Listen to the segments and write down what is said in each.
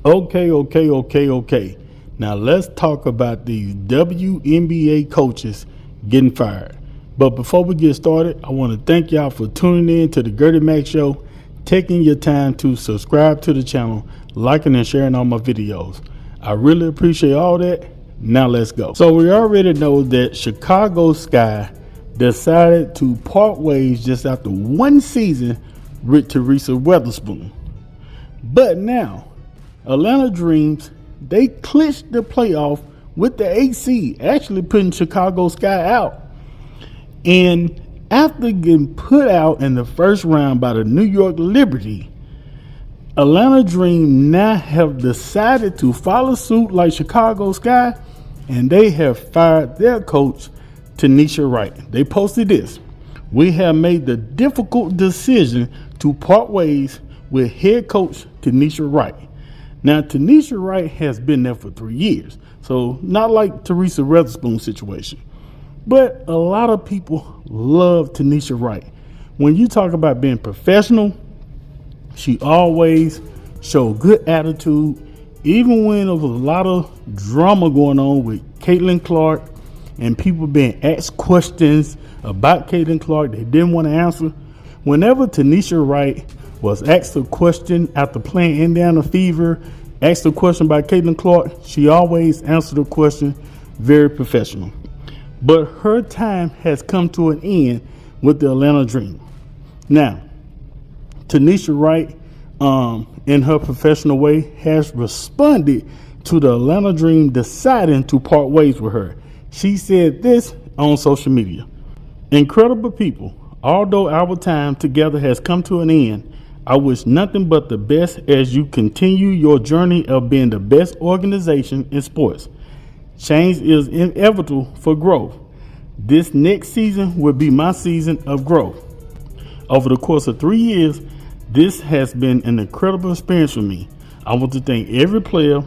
Okay. Now let's talk about these WNBA coaches getting fired. But before we get started, I want to thank y'all for tuning in to the Gertie Mac Show, taking your time to subscribe to the channel, liking and sharing all my videos. I really appreciate all that. Now let's go. So we already know that Chicago Sky decided to part ways just after one season with Teresa Weatherspoon. But now Atlanta Dreams, they clinched the playoff with the 8th seed, actually putting Chicago Sky out. And after getting put out in the first round by the New York Liberty, Atlanta Dream now have decided to follow suit like Chicago Sky, and they have fired their coach, Tanisha Wright. They posted this: "We have made the difficult decision to part ways with head coach Tanisha Wright." Now, Tanisha Wright has been there for 3 years, so not like Teresa Weatherspoon situation. But a lot of people love Tanisha Wright. When you talk about being professional, she always showed good attitude, even when there was a lot of drama going on with Caitlin Clark and people being asked questions about Caitlin Clark they didn't want to answer. Whenever Tanisha Wright was asked a question after playing Indiana Fever, asked a question about Caitlin Clark, she always answered the question very professional. But her time has come to an end with the Atlanta Dream. Now, Tanisha Wright, in her professional way, has responded to the Atlanta Dream deciding to part ways with her. She said this on social media: "Incredible people, although our time together has come to an end, I wish nothing but the best as you continue your journey of being the best organization in sports. Change is inevitable for growth. This next season will be my season of growth. Over the course of 3 years, this has been an incredible experience for me. I want to thank every player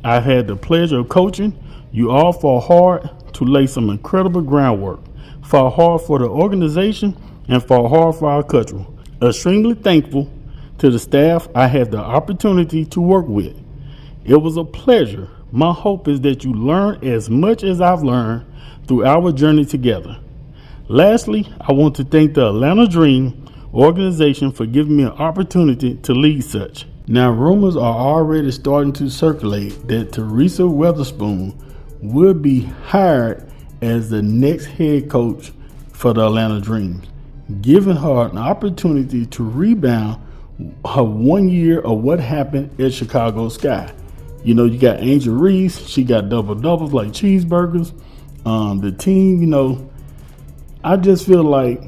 I had the pleasure of coaching. You all fought hard to lay some incredible groundwork, fought hard for the organization, and fought hard for our culture. Extremely thankful to the staff I had the opportunity to work with. It was a pleasure. My hope is that you learn as much as I've learned through our journey together. Lastly, I want to thank the Atlanta Dream organization for giving me an opportunity to lead such." Now, rumors are already starting to circulate that Teresa Weatherspoon will be hired as the next head coach for the Atlanta Dreams, giving her an opportunity to rebound her 1 year of what happened at Chicago Sky. You know, you got Angel Reese, she got double doubles like cheeseburgers. The team, I just feel like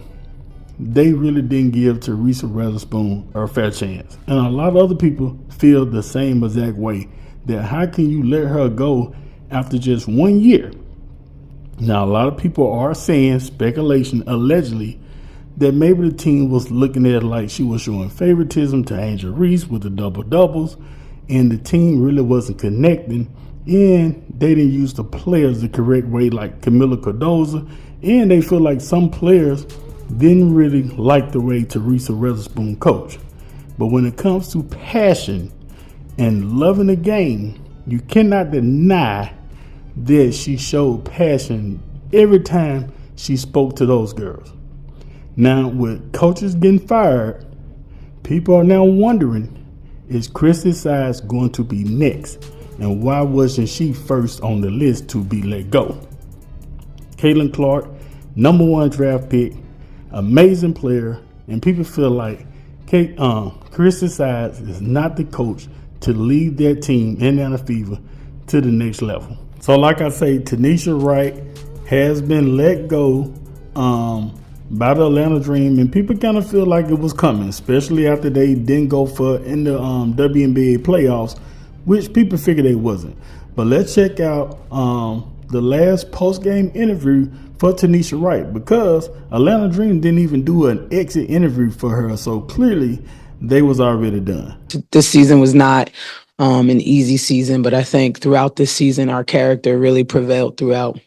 they really didn't give Teresa Weatherspoon a fair chance. And a lot of other people feel the same exact way, that how can you let her go after just 1 year? Now, a lot of people are saying, speculation, allegedly, that maybe the team was looking at it like she was showing favoritism to Angel Reese with the double doubles, and the team really wasn't connecting, and they didn't use the players the correct way, like Camila Cardoza, and they feel like some players didn't really like the way Teresa Weatherspoon coached. But when it comes to passion and loving the game, you cannot deny that she showed passion every time she spoke to those girls. Now, with coaches getting fired, people are now wondering, is Chrissy Sides going to be next? And why wasn't she first on the list to be let go? Caitlin Clark, #1 draft pick, amazing player, and people feel like Chrissy Sides is not the coach to lead their team, Indiana Fever, to the next level. So like I say, Tanisha Wright has been let go by the Atlanta Dream, and people kind of feel like it was coming, especially after they didn't go for in the WNBA playoffs, which people figured they wasn't. But let's check out the last post-game interview for Tanisha Wright, because Atlanta Dream didn't even do an exit interview for her, so clearly they was already done. This season was not an easy season, but I think throughout this season, our character really prevailed throughout.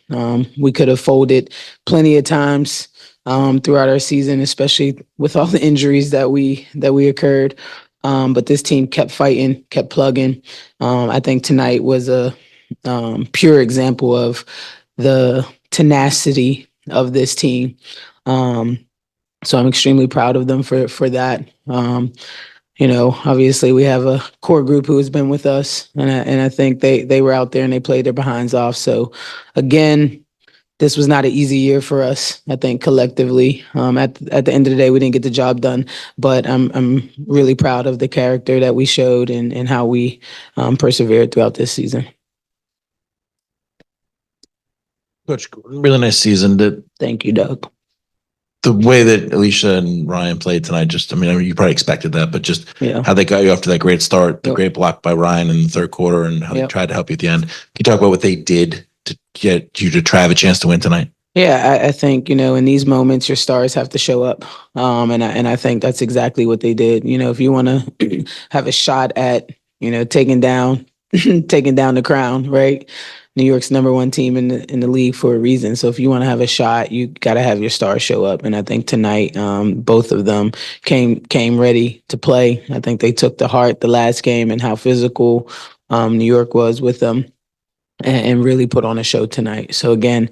We could have folded plenty of times throughout our season, especially with all the injuries that we occurred. But this team kept fighting, kept plugging. I think tonight was a pure example of the tenacity of this team. So I'm extremely proud of them for that. Obviously we have a core group who has been with us, and I think they were out there and they played their behinds off. So again, this was not an easy year for us. I think collectively, at the end of the day, we didn't get the job done. But I'm really proud of the character that we showed and how we persevered throughout this season. Coach, really nice season. Thank you, Doug. The way that Alicia and Ryan played tonight, I mean, you probably expected that, but just how they got you off to that great start, the great block by Ryan in the third quarter, and how they tried to help you at the end. Can you talk about what they did to get you to try have a chance to win tonight? Yeah, I think, in these moments, your stars have to show up. And I think that's exactly what they did. If you want to have a shot at, taking down the crown, right? New York's number one team in the league for a reason. So if you want to have a shot, you got to have your stars show up. And I think tonight, both of them came ready to play. I think they took to heart the last game and how physical New York was with them, and really put on a show tonight. So again,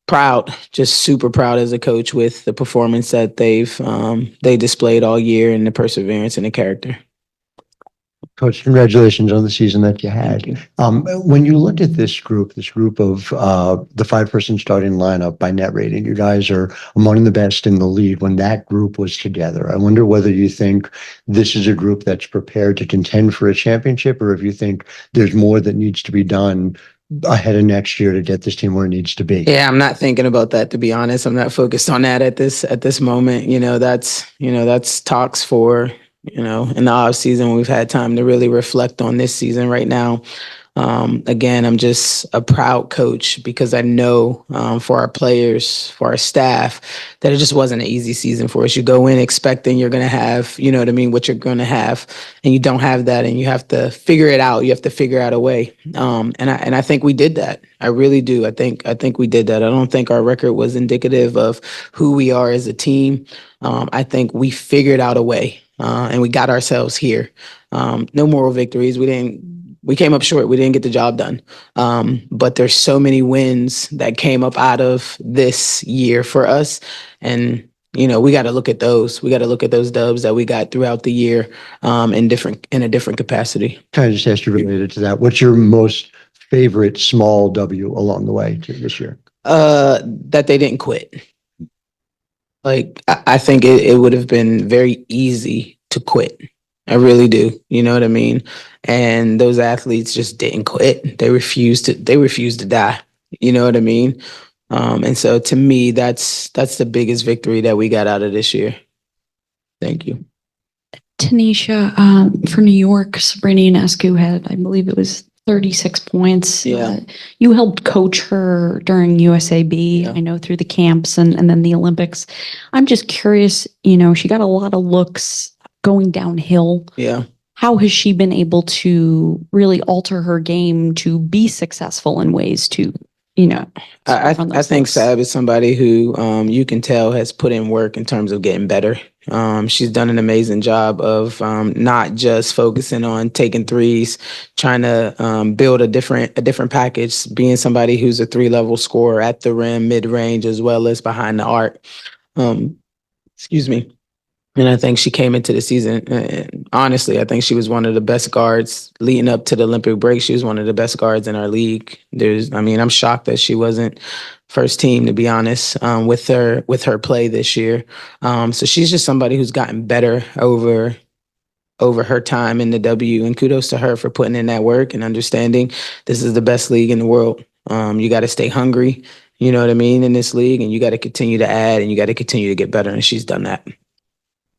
proud, just super proud as a coach with the performance that they displayed all year, and the perseverance and the character. Coach, congratulations on the season that you had. You. When you look at this group of the 5-person starting lineup by net rating, you guys are among the best in the league when that group was together. I wonder whether you think this is a group that's prepared to contend for a championship, or if you think there's more that needs to be done ahead of next year to get this team where it needs to be. Yeah, I'm not thinking about that, to be honest. I'm not focused on that at this moment. That's talks for, in the off season. We've had time to really reflect on this season right now. Again, I'm just a proud coach because I know for our players, for our staff, that it just wasn't an easy season for us. You go in expecting you're going to have, what you're going to have, and you don't have that, and you have to figure it out. You have to figure out a way. And I think we did that. I really do. I think we did that. I don't think our record was indicative of who we are as a team. I think we figured out a way, and we got ourselves here. No moral victories. We came up short. We didn't get the job done. But there's so many wins that came up out of this year for us. And, we got to look at those. We got to look at those dubs that we got throughout the year in a different capacity. Can I just ask you related to that? What's your most favorite small W along the way to this year? That they didn't quit. Like, I think it would have been very easy to quit. I really do. You know what I mean? And those athletes just didn't quit. They refused to die. You know what I mean? And so to me, that's the biggest victory that we got out of this year. Thank you. Tanisha, for New York, Sabrina Ionescu had, I believe it was 36 points. Yeah. You helped coach her during USAB, I know, through the camps and then the Olympics. I'm just curious, she got a lot of looks going downhill. Yeah. How has she been able to really alter her game to be successful in ways to, I think Sab is somebody who you can tell has put in work in terms of getting better. She's done an amazing job of not just focusing on taking threes, trying to build a different package, being somebody who's a 3-level scorer at the rim, mid-range, as well as behind the arc. Excuse me. And I think she came into the season, and honestly, I think she was one of the best guards leading up to the Olympic break. She was one of the best guards in our league. I'm shocked that she wasn't first team, to be honest, with her play this year. So she's just somebody who's gotten better over her time in the W, and kudos to her for putting in that work and understanding this is the best league in the world. You got to stay hungry, you know what I mean, in this league, and you got to continue to add, and you got to continue to get better, and she's done that.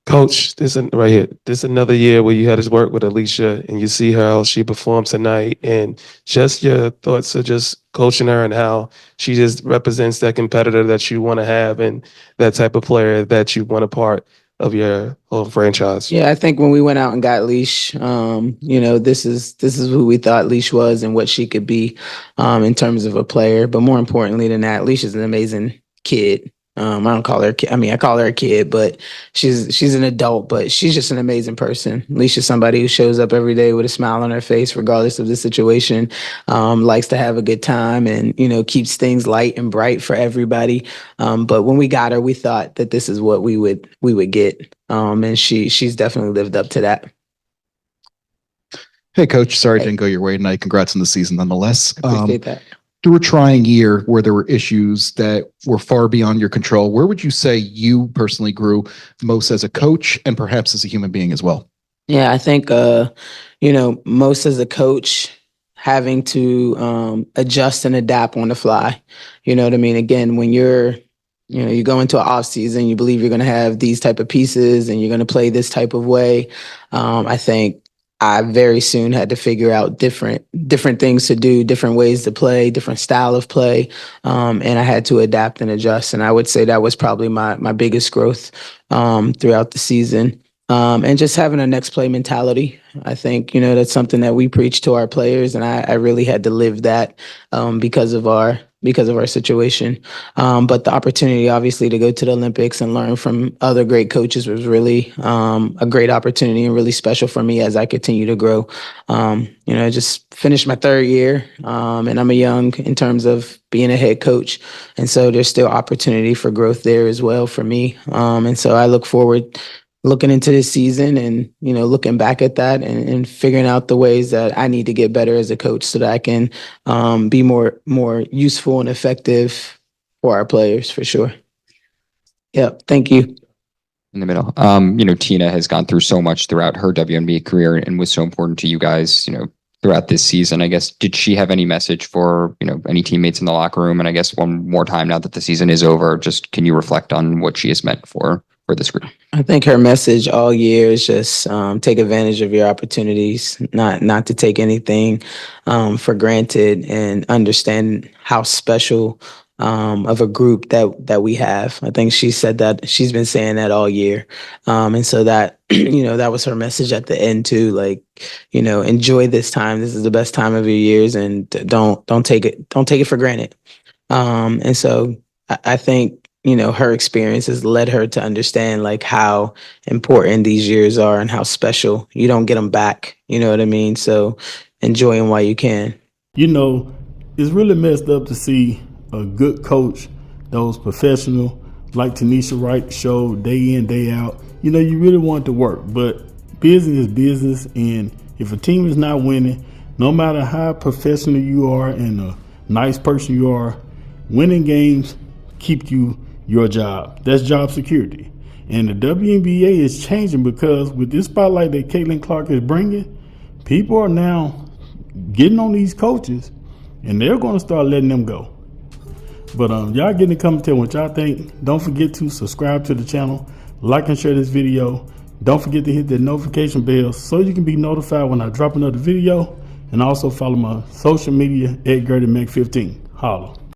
Coach, this is another year where you had to work with Alicia, and you see how she performs tonight, and just your thoughts of just coaching her and how she just represents that competitor that you want to have and that type of player that you want a part of your whole franchise. Yeah, I think when we went out and got Leash, this is who we thought Leash was and what she could be in terms of a player. But more importantly than that, Leash is an amazing kid. I don't call her. I mean, I call her a kid, but she's an adult. But she's just an amazing person. Alicia's somebody who shows up every day with a smile on her face, regardless of the situation. Likes to have a good time, and keeps things light and bright for everybody. But when we got her, we thought that this is what we would get. And she's definitely lived up to that. Hey, Coach. Sorry it didn't go your way tonight. Congrats on the season, nonetheless. Appreciate that. Through a trying year where there were issues that were far beyond your control, where would you say you personally grew most as a coach and perhaps as a human being as well? Yeah, I think, most as a coach, having to adjust and adapt on the fly. You know what I mean? Again, when you go into an off season, you believe you're going to have these type of pieces and you're going to play this type of way. I think I very soon had to figure out different things to do, different ways to play, different style of play. And I had to adapt and adjust. And I would say that was probably my biggest growth throughout the season. And just having a next play mentality. I think, that's something that we preach to our players. And I really had to live that because of our situation. But the opportunity, obviously, to go to the Olympics and learn from other great coaches was really a great opportunity and really special for me as I continue to grow. I just finished my third year and I'm young in terms of being a head coach. And so there's still opportunity for growth there as well for me. And so I look forward looking into this season and, looking back at that and figuring out the ways that I need to get better as a coach so that I can be more useful and effective for our players, for sure. Yep. Thank you. In the middle. Tina has gone through so much throughout her WNBA career and was so important to you guys, throughout this season. I guess, did she have any message for, any teammates in the locker room? And I guess one more time now that the season is over, just can you reflect on what she has meant for this group? I think her message all year is just take advantage of your opportunities, not to take anything for granted, and understand how special of a group that we have. I think she said that, she's been saying that all year. And so that, that was her message at the end too. Like, enjoy this time. This is the best time of your years, and don't take it for granted. And so I think, her experiences led her to understand like how important these years are and how special. You don't get them back. You know what I mean? So enjoy them while you can. It's really messed up to see a good coach that was professional, like Tanisha Wright showed day in, day out. You really want it to work, but business is business. And if a team is not winning, no matter how professional you are and a nice person you are, winning games keep you your job. That's job security. And the WNBA is changing because with this spotlight that Caitlin Clark is bringing, people are now getting on these coaches and they're going to start letting them go. But y'all get in the comments, tell what y'all think. Don't forget to subscribe to the channel, like and share this video. Don't forget to hit the notification bell so you can be notified when I drop another video, and also follow my social media at GerdyMac15. Holla.